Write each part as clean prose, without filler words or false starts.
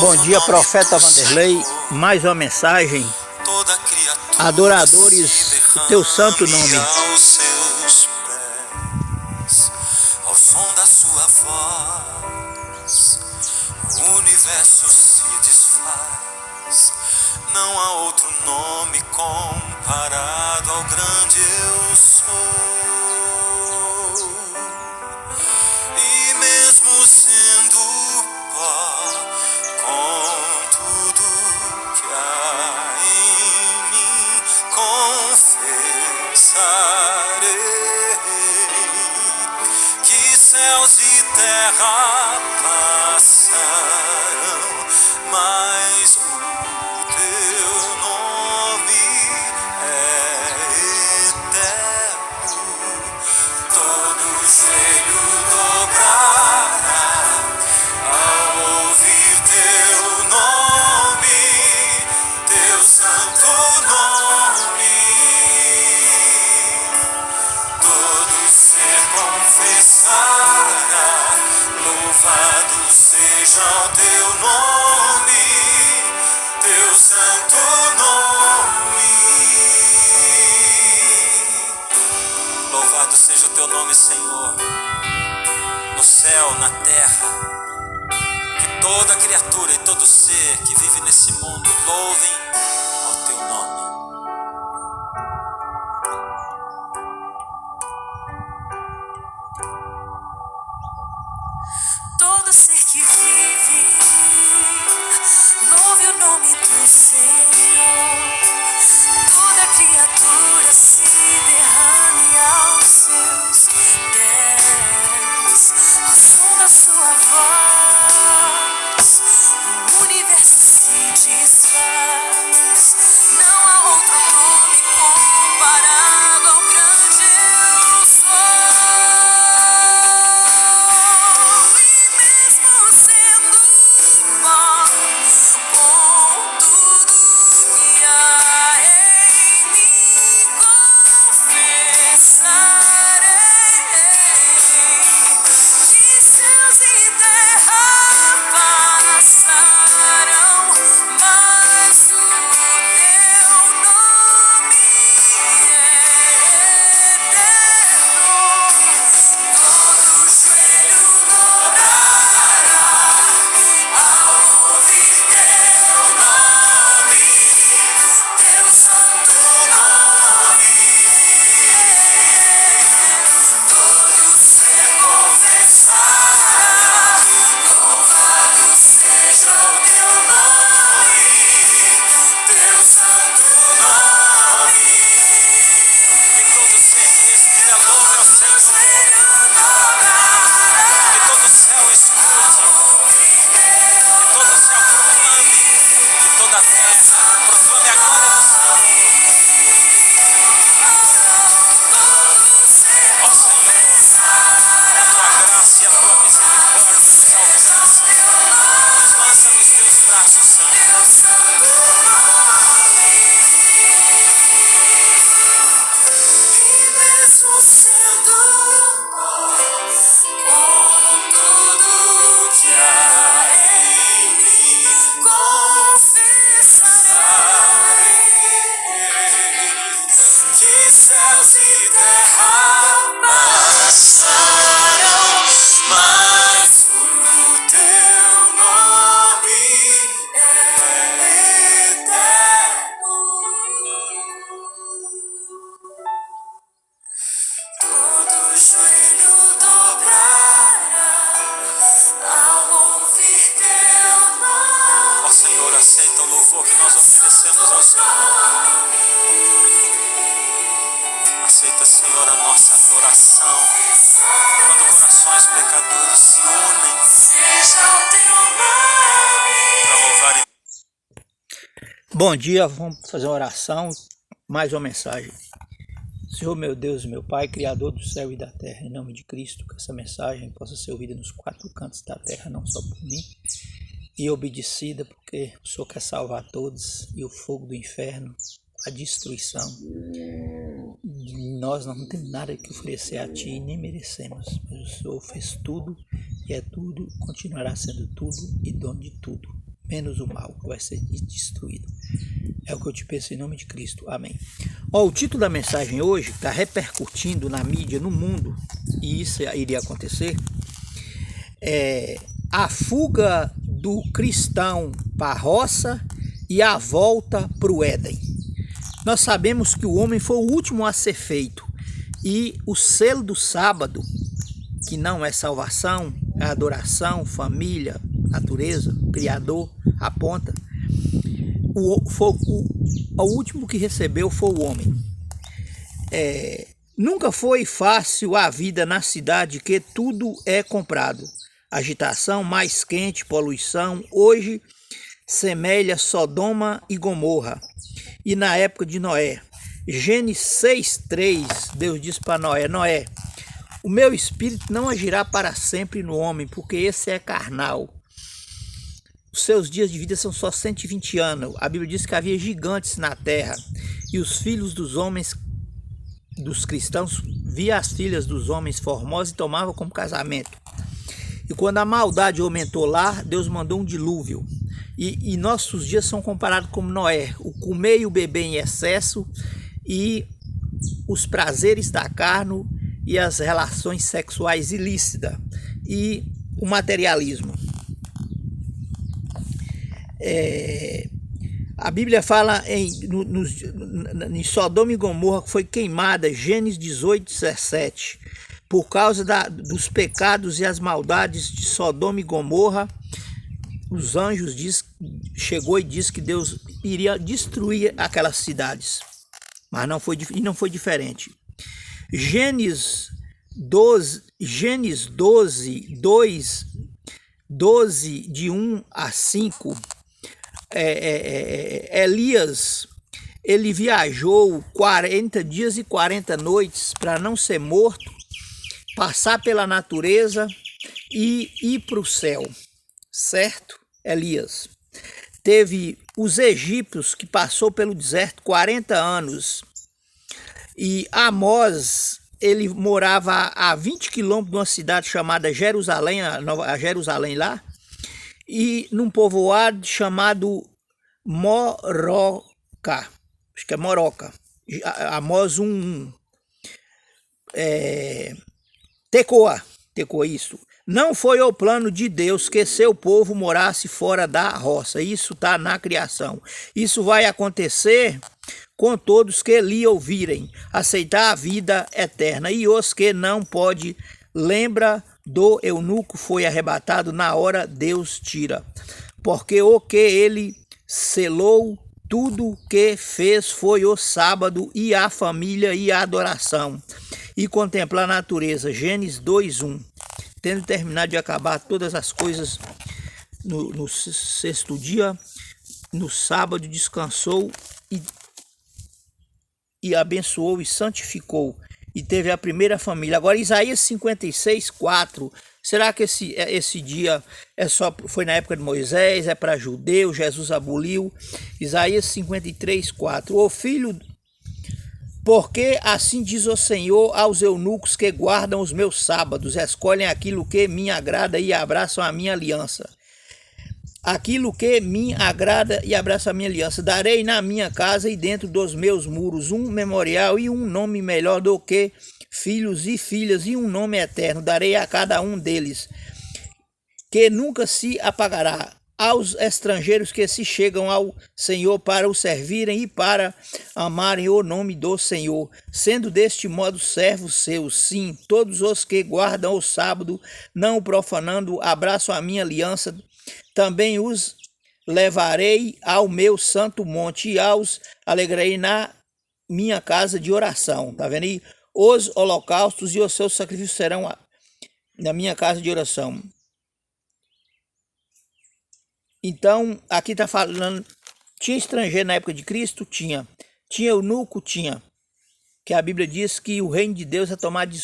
Bom dia, profeta Vanderlei. Mais uma mensagem. Adoradores, o teu santo nome. Aos seus pés, ao som da sua voz, o universo se desfaz. Não há outro nome comparado ao grande eu sou. E mesmo sendo pó, com tudo que há em mim, confessarei que céus e terra passarão, mas o teu nome é eterno. Todo joelho dobrará ao ouvir teu nome, teu santo nome. Todo ser confessará, louvado seja o teu nome, teu santo nome. Louvado seja o teu nome, Senhor, no céu, na terra. Que toda criatura e todo ser que vive nesse mundo louvem ao teu nome. Todo ser que vive, louve o nome do Senhor. Toda criatura se derrame aos seus pés, ao som da sua voz, o universo se desfaz. Não há outro nome comparado ao grande eu sou. E mesmo sendo pó, com tudo que há em mim, confessarei que céus e terra passarão, mas o teu nome é eterno. Todo joelho dobrará ao ouvir teu nome, teu santo nome. Todo ser confessará, louvado seja o teu nome, teu santo nome. Que todo ser que respira louve ao Senhor. Que todo céu escute, que todo céu proclame, que toda terra proclame a glória do Senhor. Ó Senhor, a tua graça e a tua misericórdia nos alcança, nos lança nos teus braços, Senhor. E mesmo sendo com tudo que há em mim, confessarei Que céus e terra passarão, mas o teu nome é eterno. todo joelho dobrará ao ouvir teu nome. Ó Senhor, aceita o louvor que nós oferecemos ao Senhor. Aceita, Senhor, a nossa adoração. Quando corações pecadores se unem Seja o teu para nome. louvar e Bom dia, vamos fazer uma oração. Mais uma mensagem. Senhor, meu Deus e meu Pai, Criador do céu e da terra, em nome de Cristo, que essa mensagem possa ser ouvida nos quatro cantos da terra, não só por mim, e obedecida, porque o Senhor quer salvar todos, e o fogo do inferno, a destruição. Nós não temos nada que oferecer a Ti, nem merecemos, mas o Senhor fez tudo, e é tudo, continuará sendo tudo, e dono de tudo. menos o mal, que vai ser destruído. É o que eu te peço em nome de Cristo. Amém. O título da mensagem hoje está repercutindo na mídia, no mundo, e isso iria acontecer, é a fuga do cristão para a roça e a volta para o Éden. Nós sabemos que o homem foi o último a ser feito, e o selo do sábado, que não é salvação, é adoração, família, natureza, Criador, aponta. O último que recebeu foi o homem. Nunca foi fácil a vida na cidade, que tudo é comprado. Agitação, mais quente, poluição, hoje semelha Sodoma e Gomorra. E na época de Noé, Gênesis 6:3, Deus diz para Noé: Noé, o meu espírito não agirá para sempre no homem, porque esse é carnal. Os seus dias de vida são só 120 anos. A Bíblia diz que havia gigantes na terra, e os filhos dos homens, dos cristãos, via as filhas dos homens formosas e tomavam como casamento. E quando a maldade aumentou lá, Deus mandou um dilúvio. E nossos dias são comparados com Noé: o comer e o beber em excesso, e os prazeres da carne e as relações sexuais ilícitas, e o materialismo. A Bíblia fala em Sodoma e Gomorra, que foi queimada, Gênesis 18:17, por causa dos pecados e as maldades de Sodoma e Gomorra. Os anjos chegou e disse que Deus iria destruir aquelas cidades, mas não foi diferente. Gênesis 12, de 1 a 5, Elias, ele viajou 40 dias e 40 noites para não ser morto, passar pela natureza e ir para o céu, certo? Elias teve os egípcios, que passou pelo deserto 40 anos, e Amós, ele morava a 20 quilômetros de uma cidade chamada Jerusalém, a Jerusalém lá, e num povoado chamado Moroca, acho que é Moroca, Amós 1:1. Tecoa, isso. Não foi o plano de Deus que seu povo morasse fora da roça. Isso está na criação. Isso vai acontecer com todos que lhe ouvirem, aceitar a vida eterna. E os que não pode, lembra do eunuco, foi arrebatado, na hora Deus tira. Porque o que ele selou, tudo que fez foi o sábado, e a família e a adoração, e contemplar a natureza. Gênesis 2:1. Tendo terminado de acabar todas as coisas no sexto dia, no sábado descansou e abençoou e santificou, e teve a primeira família. Agora, Isaías 56:4. Será que esse dia foi na época de Moisés? É para judeu? Jesus aboliu? Isaías 53:4. O filho, porque assim diz o Senhor aos eunucos que guardam os meus sábados, escolhem aquilo que me agrada e abraçam a minha aliança. Aquilo que me agrada e abraça a minha aliança. Darei na minha casa e dentro dos meus muros um memorial e um nome melhor do que filhos e filhas, e um nome eterno. Darei a cada um deles, que nunca se apagará. Aos estrangeiros que se chegam ao Senhor para o servirem e para amarem o nome do Senhor, sendo deste modo servos seus. Sim, todos os que guardam o sábado, não o profanando, abraçam a minha aliança. Também os levarei ao meu santo monte, e aos alegrarei na minha casa de oração. Tá vendo aí? Os holocaustos e os seus sacrifícios serão na minha casa de oração. Então, aqui está falando, tinha estrangeiro na época de Cristo? Tinha eunuco? Tinha. Que a Bíblia diz que o reino de Deus é tomado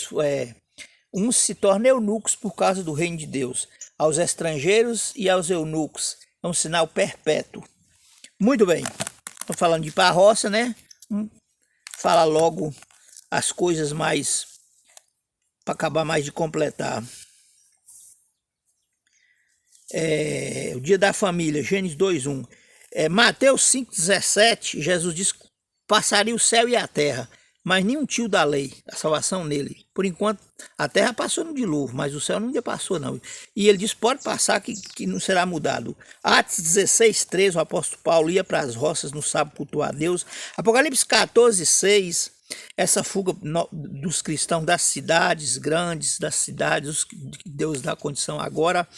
uns se tornam eunucos por causa do reino de Deus. Aos estrangeiros e aos eunucos. É um sinal perpétuo. Muito bem. Estou falando de ir para a roça, né? Fala logo as coisas mais, para acabar mais de completar. O dia da família, Gênesis 2:1. Mateus 5:17, Jesus diz que passaria o céu e a terra, mas nenhum tio da lei, a salvação nele. Por enquanto, a terra passou no dilúvio, mas o céu não passou, não. E ele diz, pode passar que não será mudado. Atos 16:13, o apóstolo Paulo ia para as roças no sábado cultuar a Deus. Apocalipse 14:6, essa fuga dos cristãos das cidades grandes, das cidades que Deus dá condição agora,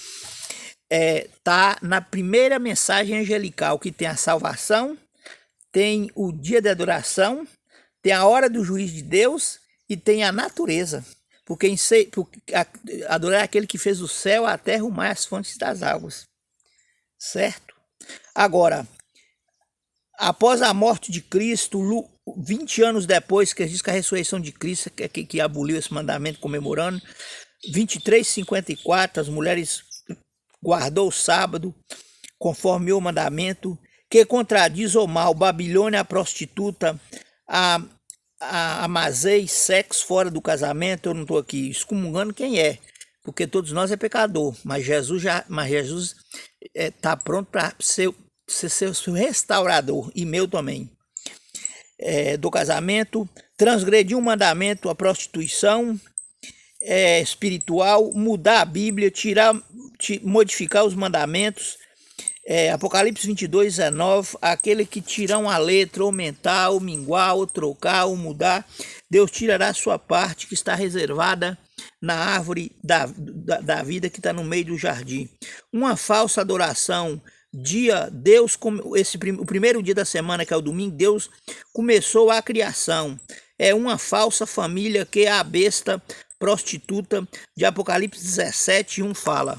tá na primeira mensagem angelical, que tem a salvação, tem o dia de adoração, tem a hora do juízo de Deus e tem a natureza. Porque adorar é aquele que fez o céu, a terra, o mar, as fontes das águas. Certo? Agora, após a morte de Cristo, 20 anos depois, que diz que a ressurreição de Cristo, que aboliu esse mandamento comemorando, 23:54, as mulheres guardou o sábado, conforme o mandamento, que contradiz o mal, Babilônia, a prostituta, a mazei, sexo fora do casamento. Eu não estou aqui excomungando quem é, porque todos nós é pecador, mas Jesus está pronto para ser seu restaurador, e meu também, do casamento. Transgredir um mandamento, a prostituição espiritual, mudar a Bíblia, modificar os mandamentos. Apocalipse 22:19, aquele que tiram a letra, aumentar, ou minguar, ou trocar, ou mudar, Deus tirará a sua parte que está reservada na árvore da vida que está no meio do jardim. Uma falsa adoração. O primeiro dia da semana, que é o domingo, Deus começou a criação. É uma falsa família, que é a besta prostituta de Apocalipse 17:1 fala.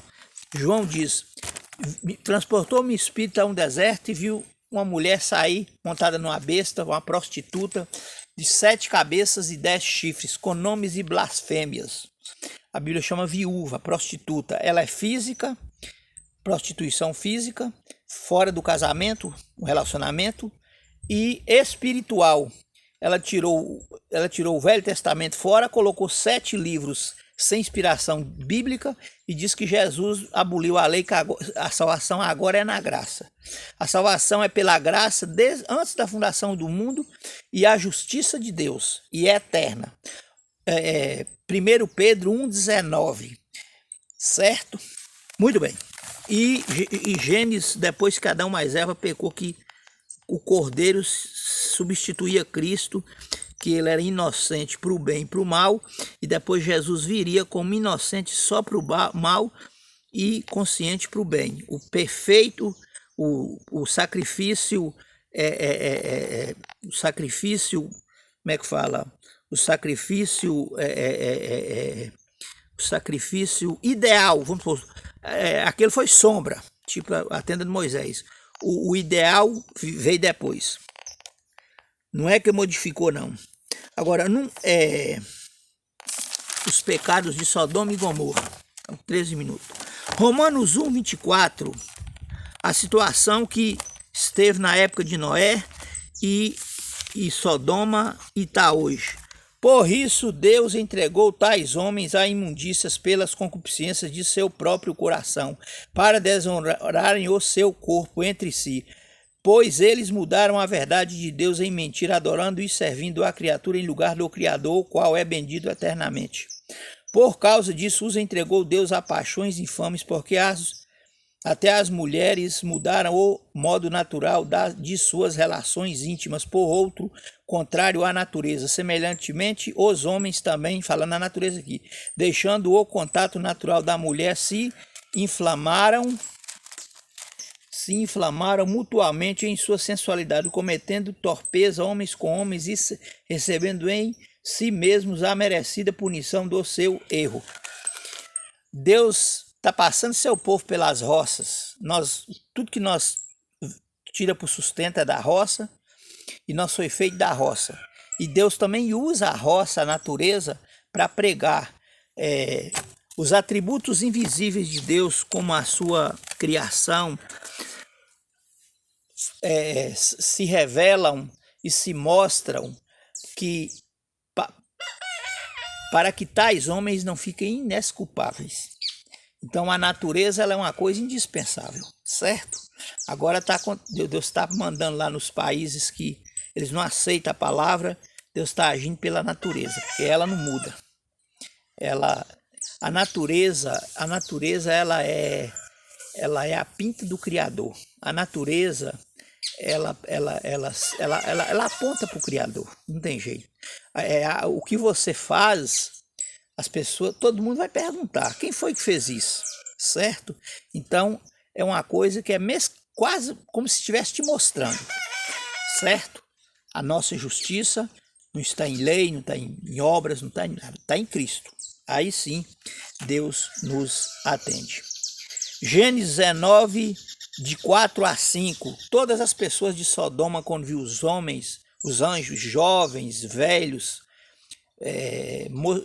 João diz, transportou-me o espírito a um deserto e viu uma mulher sair montada numa besta, uma prostituta, de 7 cabeças e 10 chifres, com nomes e blasfêmias. A Bíblia chama viúva, prostituta. Ela é física, prostituição física, fora do casamento, o relacionamento, e espiritual. Ela tirou o Velho Testamento fora, colocou 7 livros sem inspiração bíblica e diz que Jesus aboliu a lei, que a salvação agora é na graça. A salvação é pela graça antes da fundação do mundo, e a justiça de Deus, e é eterna. 1 Pedro 1:19, certo? Muito bem. E Gênesis, depois que Adão mais Eva pecou, que o Cordeiro substituía Cristo, que ele era inocente para o bem e para o mal, e depois Jesus viria como inocente só para o mal e consciente para o bem. O perfeito, o sacrifício, como é que fala? O sacrifício ideal, vamos supor, aquele foi sombra, tipo a tenda de Moisés. O ideal veio depois. Não é que modificou, não. Agora, os pecados de Sodoma e Gomorra. Então, 13 minutos. Romanos 1:24. A situação que esteve na época de Noé e Sodoma e está hoje. Por isso, Deus entregou tais homens a imundícias pelas concupiscências de seu próprio coração, para desonrarem o seu corpo entre si. Pois eles mudaram a verdade de Deus em mentira, adorando e servindo a criatura em lugar do Criador, o qual é bendito eternamente. Por causa disso, os entregou Deus a paixões infames, porque até as mulheres mudaram o modo natural de suas relações íntimas por outro, contrário à natureza. Semelhantemente, os homens também, falando na natureza aqui, deixando o contato natural da mulher, se inflamaram mutuamente em sua sensualidade, cometendo torpeza homens com homens e recebendo em si mesmos a merecida punição do seu erro. Deus está passando seu povo pelas roças. Tudo que nós tira para o sustento é da roça, e nós foi feito da roça. E Deus também usa a roça, a natureza, para pregar os atributos invisíveis de Deus, como a sua criação, se revelam e se mostram para que tais homens não fiquem inesculpáveis. Então a natureza ela é uma coisa indispensável, certo? Agora Deus está mandando lá nos países que eles não aceitam a palavra, Deus está agindo pela natureza, porque ela não muda. A natureza ela é a pinta do Criador. A natureza ela aponta para o Criador, não tem jeito. O que você faz, as pessoas, todo mundo vai perguntar, quem foi que fez isso, certo? Então é uma coisa que é quase como se estivesse te mostrando, certo? A nossa justiça não está em lei, não está em obras, não está em nada, está em Cristo. Aí sim Deus nos atende. Gênesis 19, de 4 a 5. Todas as pessoas de Sodoma, quando viu os homens, os anjos, jovens, velhos,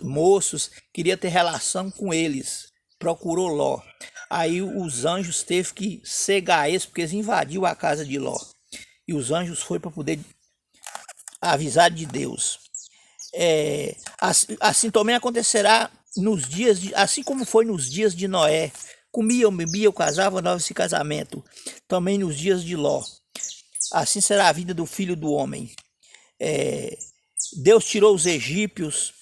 moços, queria ter relação com eles, procurou Ló. Aí os anjos teve que cegar eles, porque eles invadiram a casa de Ló. E os anjos foram para poder avisar de Deus. Assim também acontecerá nos dias assim como foi nos dias de Noé. Comiam, bebiam, casavam, davam esse casamento. Também nos dias de Ló. Assim será a vida do filho do homem. Deus tirou os egípcios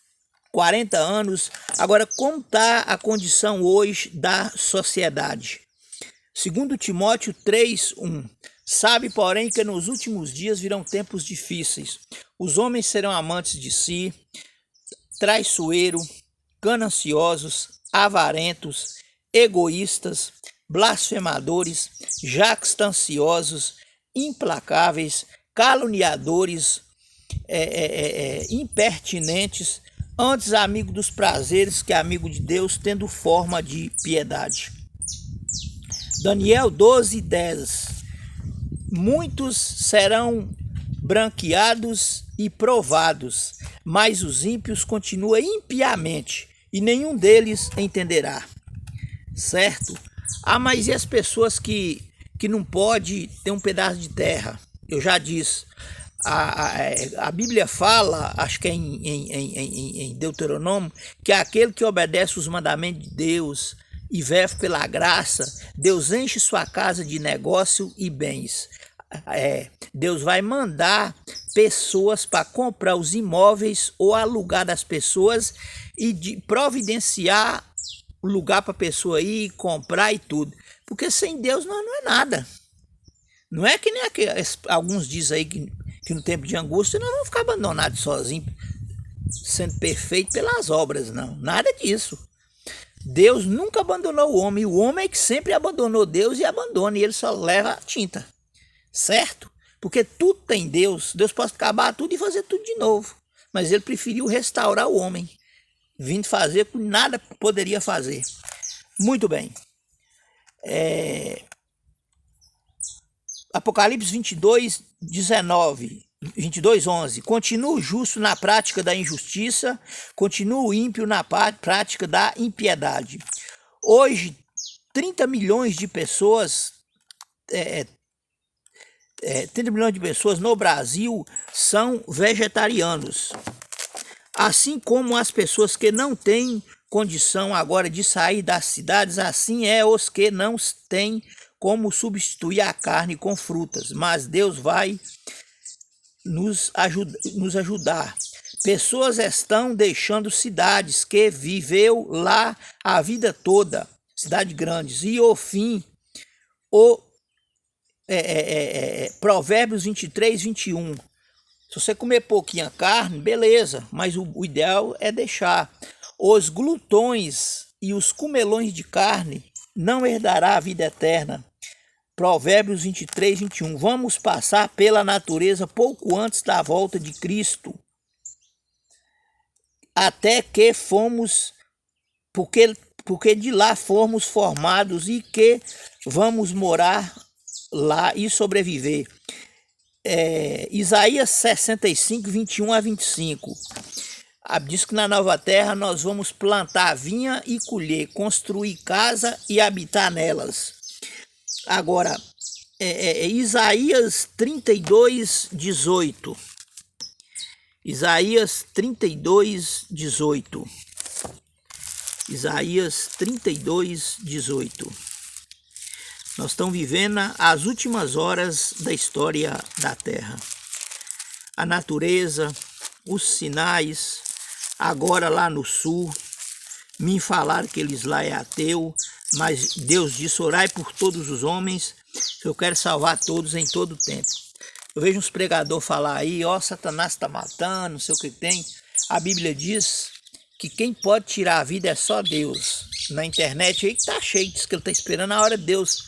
40 anos. Agora, como está a condição hoje da sociedade? Segundo Timóteo 3:1. Sabe, porém, que nos últimos dias virão tempos difíceis. Os homens serão amantes de si, traiçoeiros, gananciosos, avarentos, egoístas, blasfemadores, jactanciosos, implacáveis, caluniadores, impertinentes, antes amigo dos prazeres que amigo de Deus, tendo forma de piedade. Daniel 12:10. Muitos serão branqueados e provados, mas os ímpios continuam impiamente, e nenhum deles entenderá. Certo? Mas e as pessoas que não pode ter um pedaço de terra? Eu já disse, a Bíblia fala, acho que é em Deuteronômio, que aquele que obedece os mandamentos de Deus e vive pela graça, Deus enche sua casa de negócio e bens. Deus vai mandar pessoas para comprar os imóveis ou alugar das pessoas e providenciar o lugar para a pessoa ir, comprar e tudo. Porque sem Deus não é nada. Não é que nem alguns dizem aí que no tempo de angústia nós vamos ficar abandonados sozinhos, sendo perfeito pelas obras, não. Nada disso. Deus nunca abandonou o homem. O homem é que sempre abandonou Deus e abandona. E ele só leva a tinta. Certo? Porque tudo tem Deus. Deus pode acabar tudo e fazer tudo de novo. Mas ele preferiu restaurar o homem, vindo fazer o que nada poderia fazer. Muito bem. Apocalipse 22:11. Continua o justo na prática da injustiça, continua o ímpio na prática da impiedade. Hoje, 30 milhões de pessoas 30 milhões de pessoas no Brasil são vegetarianos. Assim como as pessoas que não têm condição agora de sair das cidades, assim é os que não têm como substituir a carne com frutas. Mas Deus vai nos ajudar. Pessoas estão deixando cidades que viveu lá a vida toda, cidades grandes, e o fim, Provérbios 23:21. Se você comer pouquinha carne, beleza, mas o ideal é deixar. Os glutões e os comelões de carne não herdará a vida eterna. Provérbios 23:21. Vamos passar pela natureza pouco antes da volta de Cristo, até que fomos, porque de lá fomos formados e que vamos morar lá e sobreviver. Isaías 65:21-25. Diz que na nova terra nós vamos plantar vinha e colher, construir casa e habitar nelas. Agora, Isaías 32:18. Isaías 32:18. Isaías 32, 18. Nós estamos vivendo as últimas horas da história da Terra. A natureza, os sinais, agora lá no sul, me falaram que eles lá é ateu, mas Deus disse, orai por todos os homens, que eu quero salvar todos em todo o tempo. Eu vejo uns pregadores falar aí, ó, Satanás está matando, não sei o que tem. A Bíblia diz que quem pode tirar a vida é só Deus. Na internet aí tá cheio, diz que ele está esperando a hora de Deus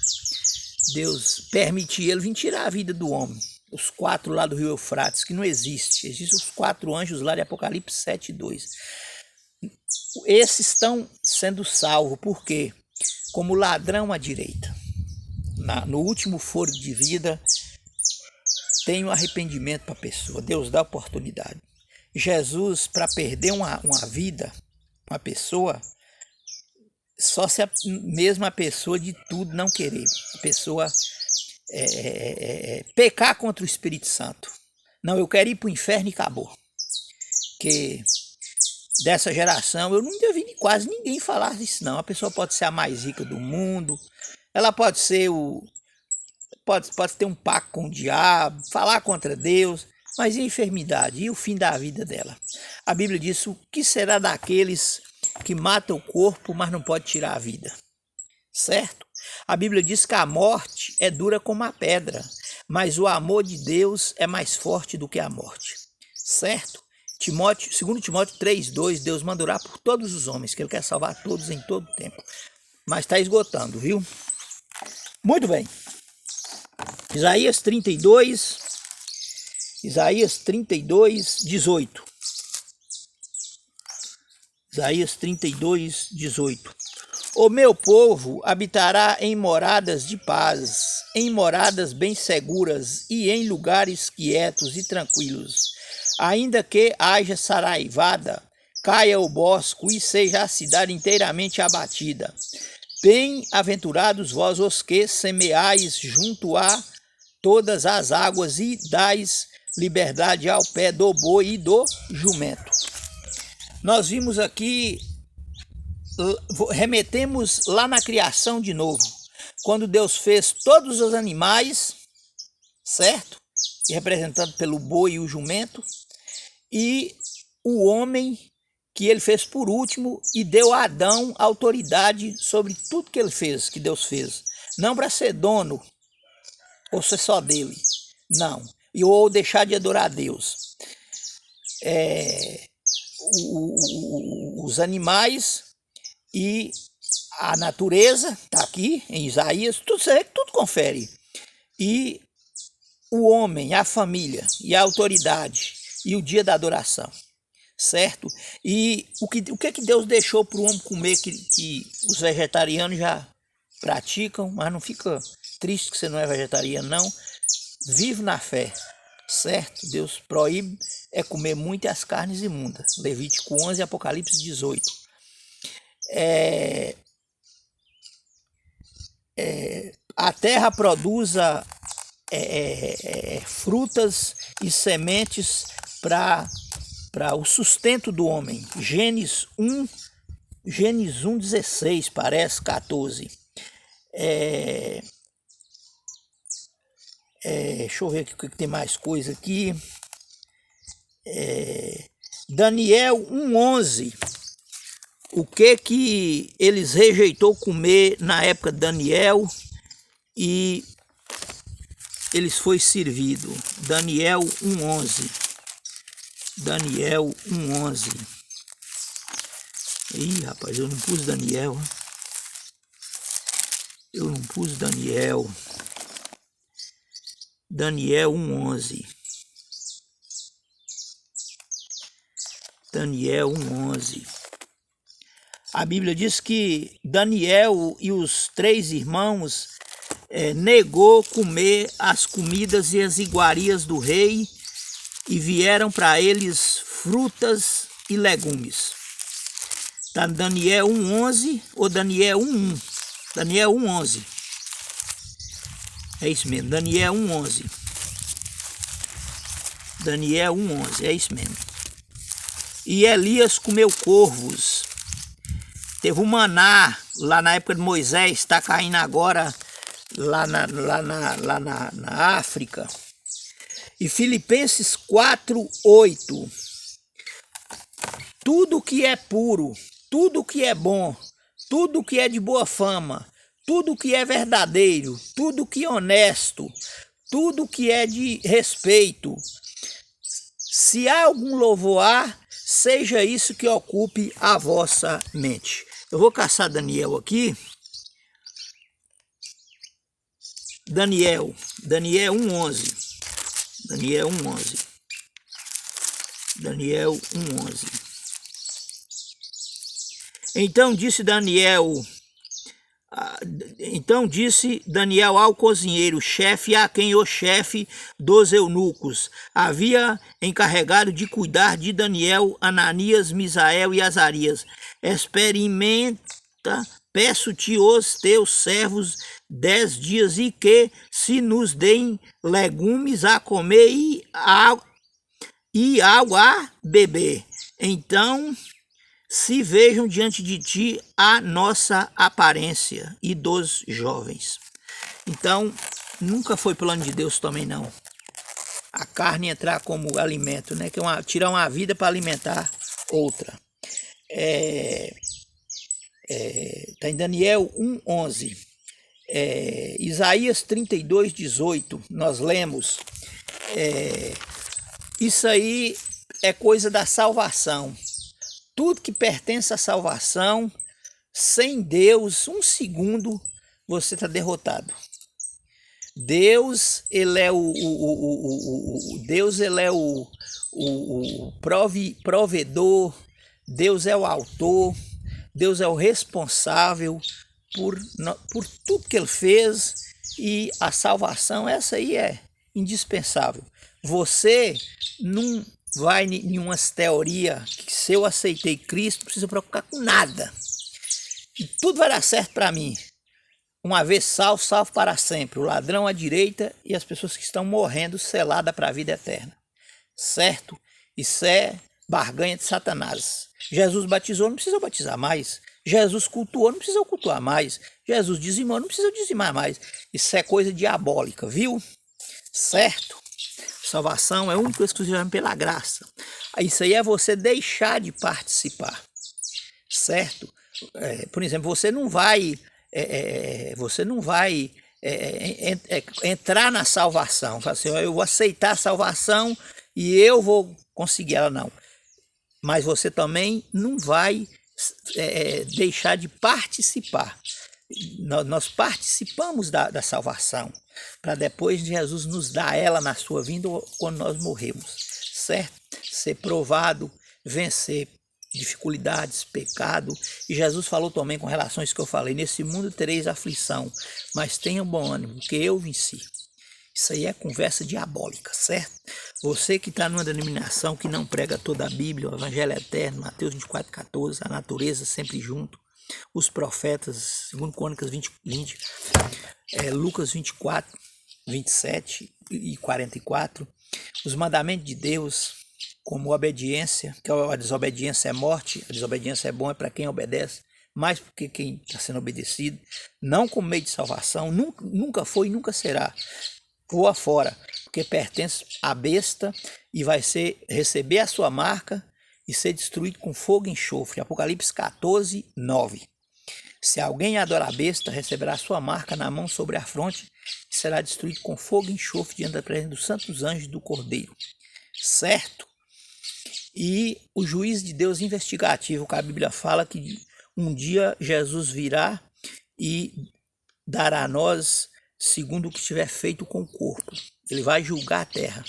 permitir ele vir tirar a vida do homem. Os 4 lá do rio Eufrates, que não existe. Existem os 4 anjos lá de Apocalipse 7:2. Esses estão sendo salvos, por quê? Como ladrão à direita. No último foro de vida, tem um arrependimento para a pessoa. Deus dá oportunidade. Jesus, para perder uma vida, uma pessoa, só se mesmo a pessoa de tudo não querer. A pessoa pecar contra o Espírito Santo. Não, eu quero ir para o inferno e acabou. Que dessa geração, eu nunca vi quase ninguém falar isso não. A pessoa pode ser a mais rica do mundo, ela pode ser pode ter um pacto com o diabo, falar contra Deus, mas e a enfermidade? E o fim da vida dela? A Bíblia diz, o que será daqueles que matam o corpo, mas não pode tirar a vida? Certo? A Bíblia diz que a morte é dura como a pedra, mas o amor de Deus é mais forte do que a morte. Certo? 2 Timóteo 3:2, Deus manda orar por todos os homens, que Ele quer salvar todos em todo tempo. Mas está esgotando, viu? Muito bem. Isaías 32, 18. Isaías 32, 18. O meu povo habitará em moradas de paz, em moradas bem seguras e em lugares quietos e tranquilos. Ainda que haja saraivada, caia o bosco e seja a cidade inteiramente abatida. Bem-aventurados vós os que semeais junto a todas as águas e dais liberdade ao pé do boi e do jumento. Nós vimos aqui, remetemos lá na criação de novo, quando Deus fez todos os animais, certo? E representado pelo boi e o jumento, e o homem que ele fez por último e deu a Adão autoridade sobre tudo que ele fez, que Deus fez. Não para ser dono ou ser só dele, não. Ou deixar de adorar a Deus. Os animais e a natureza, está aqui em Isaías, tudo confere. E o homem, a família e a autoridade e o dia da adoração, certo? E o que é que Deus deixou para o homem comer que os vegetarianos já praticam, mas não fica triste que você não é vegetariano, não. Vive na fé, certo? Deus proíbe comer muito as carnes imundas. Levítico 11 e Apocalipse 18. A terra produza frutas e sementes para o sustento do homem. Gênesis 1:16, parece 14. Deixa eu ver aqui o que tem mais coisa aqui. Daniel 1:11. O que eles rejeitou comer na época de Daniel e eles foi servido. Daniel 1:11. Daniel 1:11. Ih, rapaz, eu não pus Daniel. Daniel 1:11. Daniel 1:11. A Bíblia diz que Daniel e os 3 irmãos negou comer as comidas e as iguarias do rei e vieram para eles frutas e legumes. Tá Daniel 1:11 ou Daniel 1:1? Daniel 1:11. É isso mesmo, Daniel 1:11. Daniel 1:11, é isso mesmo. E Elias comeu corvos, Teve o maná lá na época de Moisés, está caindo agora lá na África. E Filipenses 4:8. Tudo que é puro, tudo que é bom, tudo que é de boa fama, tudo que é verdadeiro, tudo que é honesto, tudo que é de respeito, se há algum louvor, seja isso que ocupe a vossa mente. Eu vou caçar Daniel aqui. Daniel 1:11. Daniel 1:11. Daniel 1:11. Então disse Daniel ao cozinheiro, chefe, a quem o chefe dos eunucos havia encarregado de cuidar de Daniel, Ananias, Misael e Azarias: experimenta, peço-te os teus servos 10 dias, e que se nos deem legumes a comer e água a beber. Então se vejam diante de ti a nossa aparência e dos jovens. Então, nunca foi plano de Deus também não. A carne entrar como alimento, né? Que é tirar uma vida para alimentar outra. Está em Daniel 1:11. Isaías 32:18, nós lemos. Isso aí é coisa da salvação. Tudo que pertence à salvação, sem Deus, um segundo, você está derrotado. Deus, ele é o provedor, Deus é o autor, Deus é o responsável por tudo que ele fez, e a salvação, essa aí é indispensável. Você não vai em umas teorias que se eu aceitei Cristo, não precisa preocupar com nada. E tudo vai dar certo para mim. Uma vez salvo, salvo para sempre. O ladrão à direita e as pessoas que estão morrendo selada para a vida eterna. Certo? Isso é barganha de Satanás. Jesus batizou, não precisa batizar mais. Jesus cultuou, não precisa cultuar mais. Jesus dizimou, não precisa dizimar mais. Isso é coisa diabólica, viu? Certo? Salvação é única e exclusivamente pela graça. Isso aí é você deixar de participar, certo? Por exemplo, você não vai entrar na salvação. Fala assim, eu vou aceitar a salvação e eu vou conseguir ela, não. Mas você também não vai deixar de participar. Nós participamos da salvação, para depois Jesus nos dar ela na sua vinda quando nós morremos, certo? Ser provado, vencer dificuldades, pecado. E Jesus falou também com relação a isso que eu falei: nesse mundo tereis aflição, mas tenham bom ânimo, porque eu venci. Isso aí é conversa diabólica, certo? Você que está numa denominação que não prega toda a Bíblia, o Evangelho eterno, Mateus 24:14, a natureza sempre junto, os profetas, 2 Crônicas 20, Lucas 24:27 e 44, os mandamentos de Deus, como obediência, que a desobediência é morte, a desobediência é bom é para quem obedece, mais porque quem está sendo obedecido, não como meio de salvação, nunca foi e nunca será. Voa fora, porque pertence à besta e vai receber a sua marca e ser destruído com fogo e enxofre. Apocalipse 14:9. Se alguém adora a besta, receberá a sua marca na mão sobre a fronte e será destruído com fogo e enxofre diante da presença dos santos anjos do Cordeiro. Certo? E o juiz de Deus investigativo, que a Bíblia fala que um dia Jesus virá e dará a nós segundo o que tiver feito com o corpo. Ele vai julgar a terra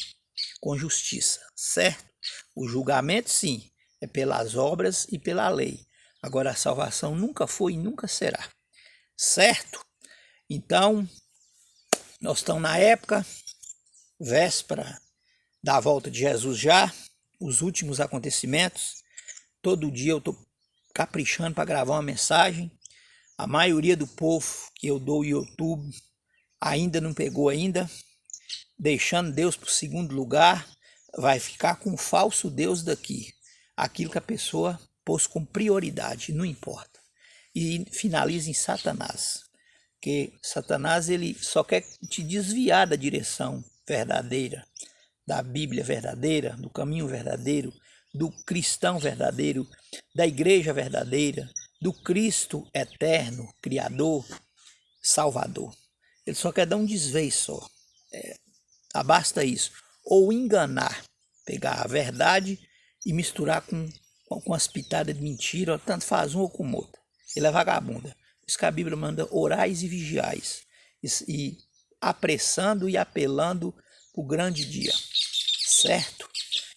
com justiça, certo? O julgamento, sim, é pelas obras e pela lei. Agora, a salvação nunca foi e nunca será, certo? Então, nós estamos na época, véspera da volta de Jesus já, os últimos acontecimentos. Todo dia eu estou caprichando para gravar uma mensagem. A maioria do povo que eu dou no YouTube ainda não pegou ainda, deixando Deus para o segundo lugar, vai ficar com o falso Deus daqui. Aquilo que a pessoa pôs com prioridade, não importa. e finaliza em Satanás. Porque Satanás ele só quer te desviar da direção verdadeira, da Bíblia verdadeira, do caminho verdadeiro, do cristão verdadeiro, da igreja verdadeira, do Cristo eterno, Criador, Salvador. Ele só quer dar um desvio só. Basta isso. Ou enganar, pegar a verdade e misturar com as pitadas de mentira, tanto faz um ou com outra. Ele é vagabunda. Por isso que a Bíblia manda orais e vigiais, e apressando e apelando para o grande dia, certo?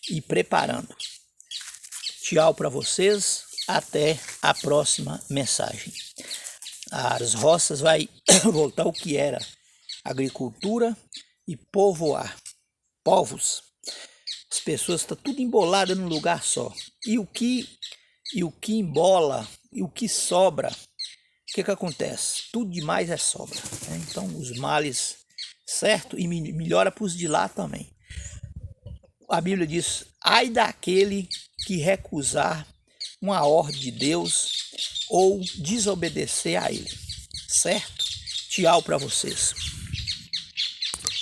E preparando. Tchau para vocês, até a próxima mensagem. As roças vai voltar ao que era agricultura e povoar, povos. As pessoas estão tudo emboladas num lugar só. E o que embola, e o que sobra, o que acontece? Tudo demais é sobra, né? Então os males, certo? E melhora para os de lá também. A Bíblia diz, ai daquele que recusar uma ordem de Deus ou desobedecer a ele, certo? Tchau para vocês.